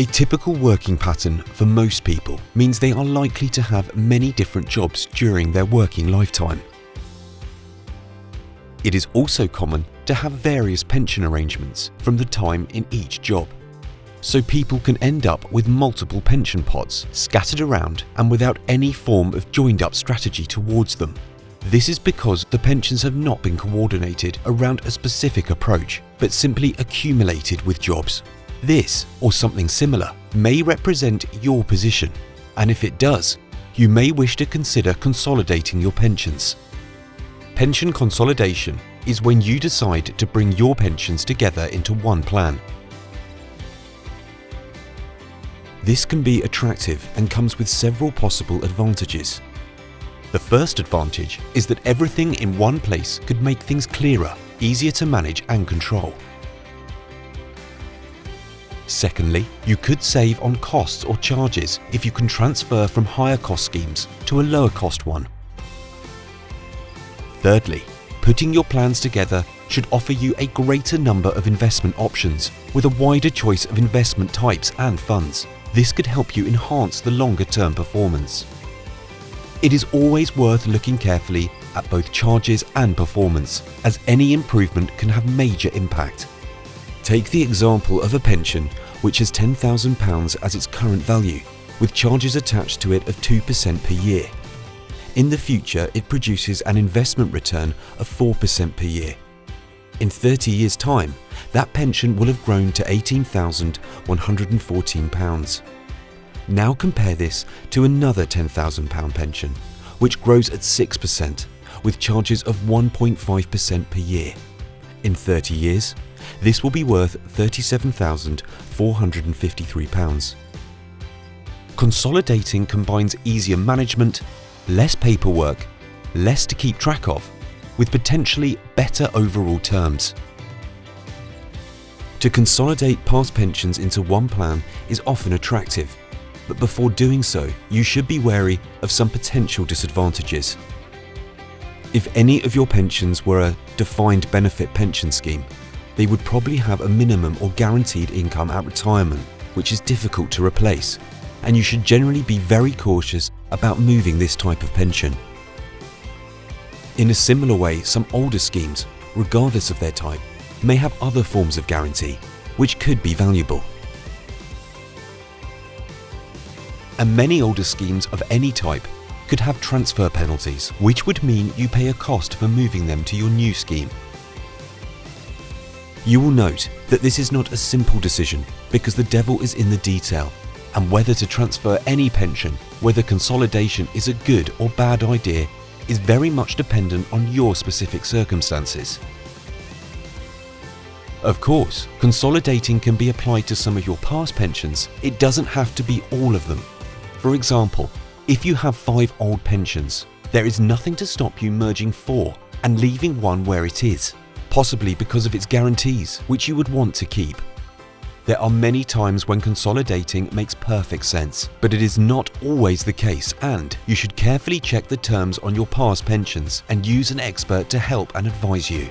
A typical working pattern for most people means they are likely to have many different jobs during their working lifetime. It is also common to have various pension arrangements from the time in each job. So people can end up with multiple pension pots scattered around and without any form of joined-up strategy towards them. This is because the pensions have not been coordinated around a specific approach, but simply accumulated with jobs. This, or something similar, may represent your position, and if it does, you may wish to consider consolidating your pensions. Pension consolidation is when you decide to bring your pensions together into one plan. This can be attractive and comes with several possible advantages. The first advantage is that everything in one place could make things clearer, easier to manage and control. Secondly, you could save on costs or charges if you can transfer from higher cost schemes to a lower cost one. Thirdly, putting your plans together should offer you a greater number of investment options with a wider choice of investment types and funds. This could help you enhance the longer-term performance. It is always worth looking carefully at both charges and performance, as any improvement can have major impact. Take the example of a pension which has £10,000 as its current value, with charges attached to it of 2% per year. In the future, it produces an investment return of 4% per year. In 30 years' time, that pension will have grown to £18,114. Now compare this to another £10,000 pension, which grows at 6%, with charges of 1.5% per year. In 30 years, this will be worth £37,453. Consolidating combines easier management, less paperwork, less to keep track of, with potentially better overall terms. To consolidate past pensions into one plan is often attractive, but before doing so, you should be wary of some potential disadvantages. If any of your pensions were a defined benefit pension scheme, they would probably have a minimum or guaranteed income at retirement, which is difficult to replace, and you should generally be very cautious about moving this type of pension. In a similar way, some older schemes, regardless of their type, may have other forms of guarantee, which could be valuable. And many older schemes of any type could have transfer penalties, which would mean you pay a cost for moving them to your new scheme. You will note that this is not a simple decision because the devil is in the detail, and whether to transfer any pension, whether consolidation is a good or bad idea, is very much dependent on your specific circumstances. Of course, consolidating can be applied to some of your past pensions. It doesn't have to be all of them. For example, if you have 5 old pensions, there is nothing to stop you merging 4 and leaving one where it is, possibly because of its guarantees, which you would want to keep. There are many times when consolidating makes perfect sense, but it is not always the case, and you should carefully check the terms on your past pensions and use an expert to help and advise you.